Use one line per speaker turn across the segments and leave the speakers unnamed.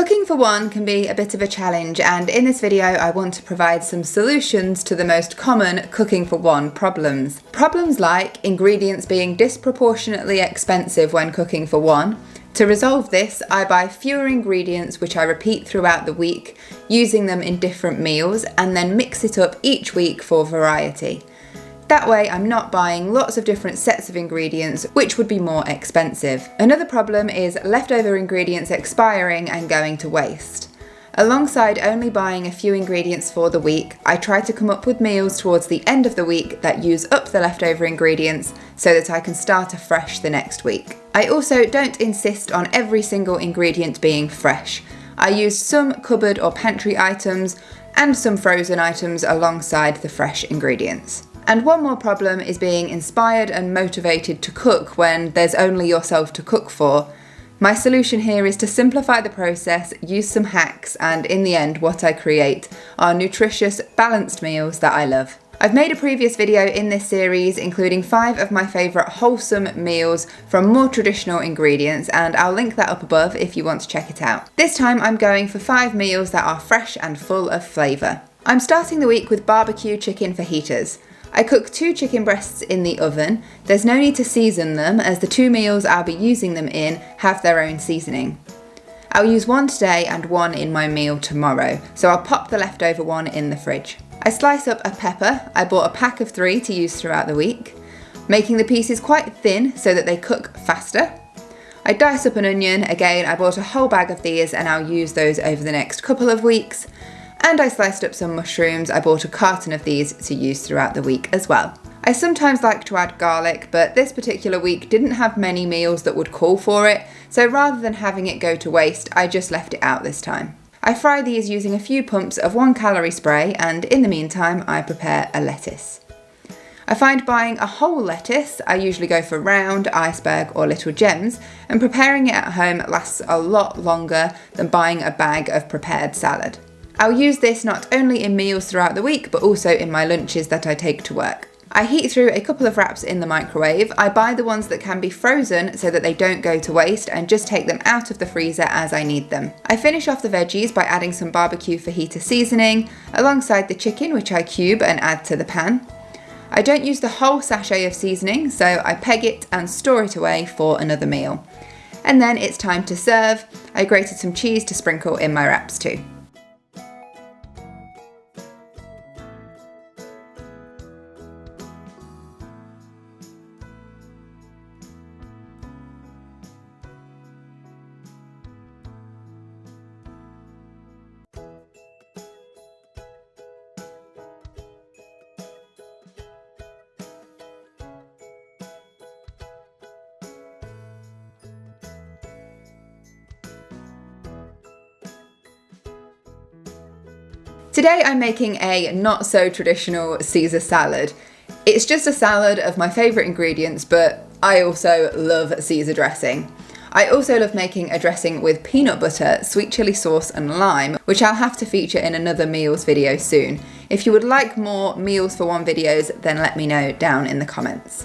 Cooking for one can be a bit of a challenge, and in this video I want to provide some solutions to the most common cooking for one problems. Problems like ingredients being disproportionately expensive when cooking for one. To resolve this, I buy fewer ingredients which I repeat throughout the week, using them in different meals, and then mix it up each week for variety. That way I'm not buying lots of different sets of ingredients, which would be more expensive. Another problem is leftover ingredients expiring and going to waste. Alongside only buying a few ingredients for the week, I try to come up with meals towards the end of the week that use up the leftover ingredients so that I can start afresh the next week. I also don't insist on every single ingredient being fresh. I use some cupboard or pantry items and some frozen items alongside the fresh ingredients. And one more problem is being inspired and motivated to cook when there's only yourself to cook for. My solution here is to simplify the process, use some hacks, and in the end what I create are nutritious, balanced meals that I love. I've made a previous video in this series including 5 of my favourite wholesome meals from more traditional ingredients, and I'll link that up above if you want to check it out. This time I'm going for 5 meals that are fresh and full of flavour. I'm starting the week with barbecue chicken fajitas. I cook 2 chicken breasts in the oven. There's no need to season them as the 2 meals I'll be using them in have their own seasoning. I'll use one today and one in my meal tomorrow, so I'll pop the leftover one in the fridge. I slice up a pepper. I bought a pack of 3 to use throughout the week, making the pieces quite thin so that they cook faster. I dice up an onion. Again, I bought a whole bag of these and I'll use those over the next couple of weeks. And I sliced up some mushrooms. I bought a carton of these to use throughout the week as well. I sometimes like to add garlic, but this particular week didn't have many meals that would call for it, so rather than having it go to waste, I just left it out this time. I fry these using a few pumps of 1-calorie spray, and in the meantime I prepare a lettuce. I find buying a whole lettuce, I usually go for round, iceberg or little gems, and preparing it at home lasts a lot longer than buying a bag of prepared salad. I'll use this not only in meals throughout the week, but also in my lunches that I take to work. I heat through a couple of wraps in the microwave. I buy the ones that can be frozen so that they don't go to waste, and just take them out of the freezer as I need them. I finish off the veggies by adding some barbecue fajita seasoning alongside the chicken, which I cube and add to the pan. I don't use the whole sachet of seasoning, so I peg it and store it away for another meal. And then it's time to serve. I grated some cheese to sprinkle in my wraps too. Today I'm making a not so traditional Caesar salad. It's just a salad of my favourite ingredients, but I also love Caesar dressing. I also love making a dressing with peanut butter, sweet chilli sauce and lime, which I'll have to feature in another meals video soon. If you would like more meals for one videos, then let me know down in the comments.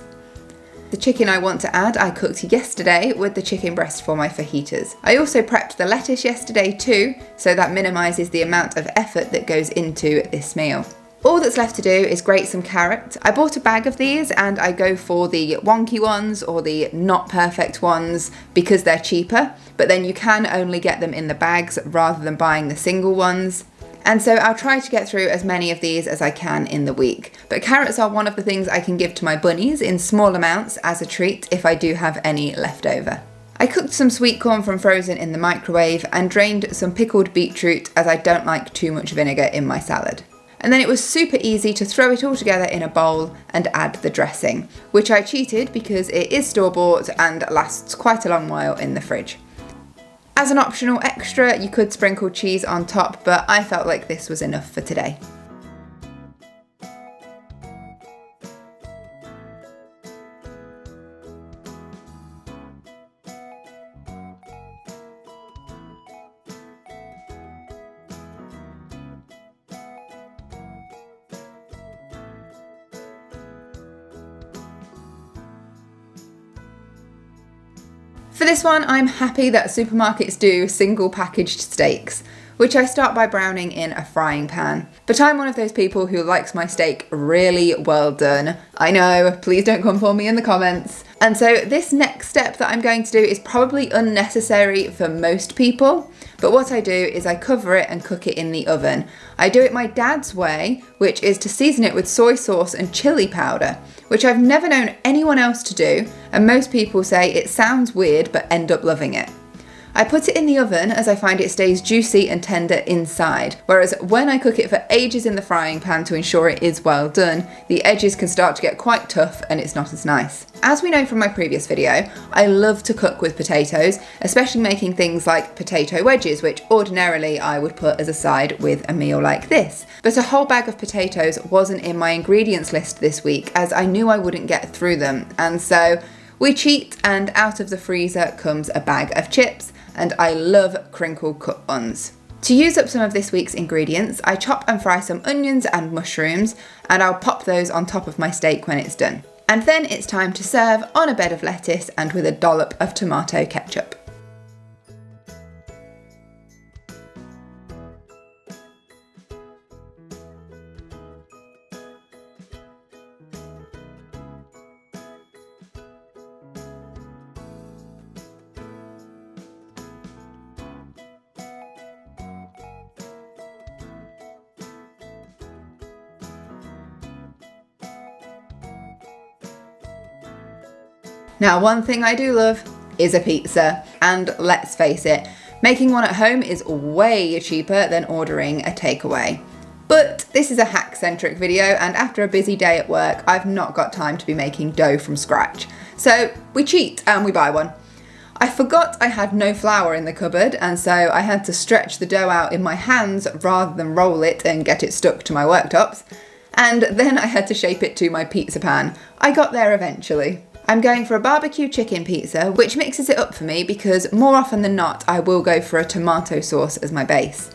The chicken I want to add I cooked yesterday with the chicken breast for my fajitas. I also prepped the lettuce yesterday too, so that minimises the amount of effort that goes into this meal. All that's left to do is grate some carrot. I bought a bag of these and I go for the wonky ones or the not perfect ones because they're cheaper, but then you can only get them in the bags rather than buying the single ones. And so I'll try to get through as many of these as I can in the week. But carrots are one of the things I can give to my bunnies in small amounts as a treat if I do have any left over. I cooked some sweet corn from frozen in the microwave and drained some pickled beetroot as I don't like too much vinegar in my salad. And then it was super easy to throw it all together in a bowl and add the dressing, which I cheated because it is store-bought and lasts quite a long while in the fridge. As an optional extra, you could sprinkle cheese on top, but I felt like this was enough for today. For this one, I'm happy that supermarkets do single packaged steaks, which I start by browning in a frying pan. But I'm one of those people who likes my steak really well done. I know, please don't come for me in the comments. And so this next step that I'm going to do is probably unnecessary for most people, but what I do is I cover it and cook it in the oven. I do it my dad's way, which is to season it with soy sauce and chili powder, which I've never known anyone else to do, and most people say it sounds weird but end up loving it. I put it in the oven as I find it stays juicy and tender inside, whereas when I cook it for ages in the frying pan to ensure it is well done, the edges can start to get quite tough and it's not as nice. As we know from my previous video, I love to cook with potatoes, especially making things like potato wedges, which ordinarily I would put as a side with a meal like this. But a whole bag of potatoes wasn't in my ingredients list this week as I knew I wouldn't get through them, and so we cheat, and out of the freezer comes a bag of chips, and I love crinkle cut ones. To use up some of this week's ingredients, I chop and fry some onions and mushrooms, and I'll pop those on top of my steak when it's done. And then it's time to serve on a bed of lettuce and with a dollop of tomato ketchup. Now, one thing I do love is a pizza, and let's face it, making one at home is way cheaper than ordering a takeaway. But this is a hack-centric video, and after a busy day at work, I've not got time to be making dough from scratch. So we cheat and we buy one. I forgot I had no flour in the cupboard, and so I had to stretch the dough out in my hands rather than roll it and get it stuck to my worktops. And then I had to shape it to my pizza pan. I got there eventually. I'm going for a barbecue chicken pizza, which mixes it up for me because more often than not, I will go for a tomato sauce as my base.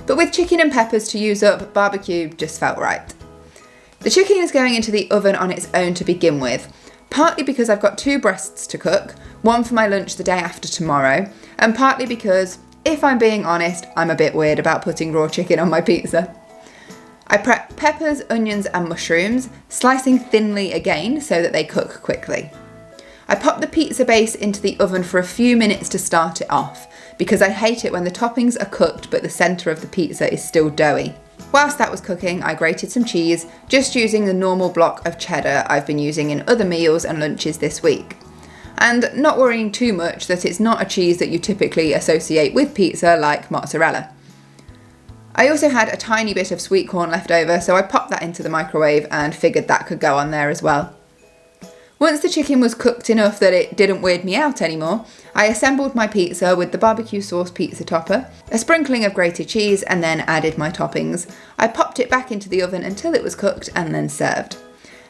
But with chicken and peppers to use up, barbecue just felt right. The chicken is going into the oven on its own to begin with, partly because I've got 2 breasts to cook, one for my lunch the day after tomorrow, and partly because, if I'm being honest, I'm a bit weird about putting raw chicken on my pizza. I prep peppers, onions and mushrooms, slicing thinly again so that they cook quickly. I pop the pizza base into the oven for a few minutes to start it off, because I hate it when the toppings are cooked but the centre of the pizza is still doughy. Whilst that was cooking, I grated some cheese, just using the normal block of cheddar I've been using in other meals and lunches this week. And not worrying too much that it's not a cheese that you typically associate with pizza like mozzarella. I also had a tiny bit of sweet corn left over, so I popped that into the microwave and figured that could go on there as well. Once the chicken was cooked enough that it didn't weird me out anymore, I assembled my pizza with the barbecue sauce pizza topper, a sprinkling of grated cheese, and then added my toppings. I popped it back into the oven until it was cooked and then served.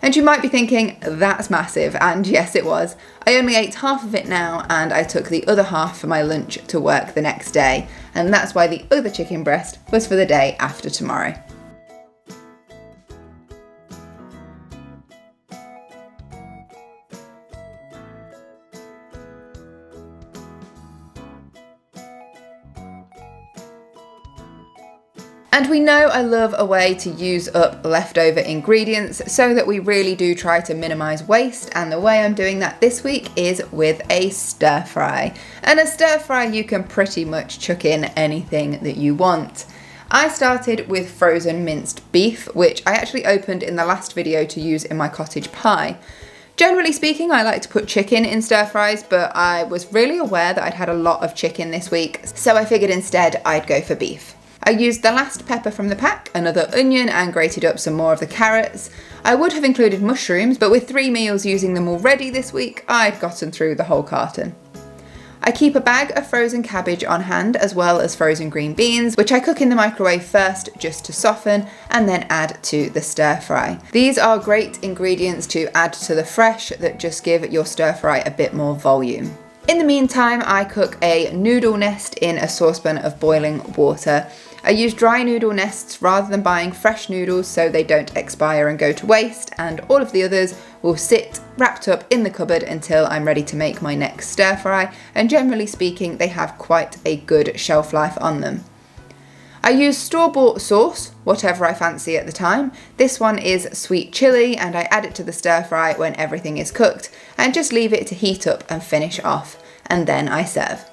And you might be thinking, that's massive, and yes it was. I only ate half of it now, and I took the other half for my lunch to work the next day, and that's why the other chicken breast was for the day after tomorrow. And we know I love a way to use up leftover ingredients so that we really do try to minimise waste, and the way I'm doing that this week is with a stir fry. And a stir fry you can pretty much chuck in anything that you want. I started with frozen minced beef, which I actually opened in the last video to use in my cottage pie. Generally speaking, I like to put chicken in stir fries, but I was really aware that I'd had a lot of chicken this week, so I figured instead I'd go for beef. I used the last pepper from the pack, another onion, and grated up some more of the carrots. I would have included mushrooms, but with 3 meals using them already this week, I'd gotten through the whole carton. I keep a bag of frozen cabbage on hand, as well as frozen green beans, which I cook in the microwave first just to soften, and then add to the stir fry. These are great ingredients to add to the fresh that just give your stir fry a bit more volume. In the meantime, I cook a noodle nest in a saucepan of boiling water. I use dry noodle nests rather than buying fresh noodles so they don't expire and go to waste, and all of the others will sit wrapped up in the cupboard until I'm ready to make my next stir fry, and generally speaking they have quite a good shelf life on them. I use store-bought sauce, whatever I fancy at the time. This one is sweet chilli, and I add it to the stir fry when everything is cooked and just leave it to heat up and finish off, and then I serve.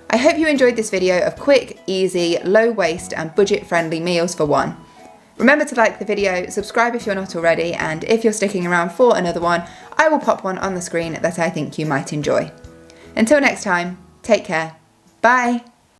I hope you enjoyed this video of quick, easy, low waste and budget friendly meals for one. Remember to like the video, subscribe if you're not already, and if you're sticking around for another one, I will pop one on the screen that I think you might enjoy. Until next time, take care. Bye!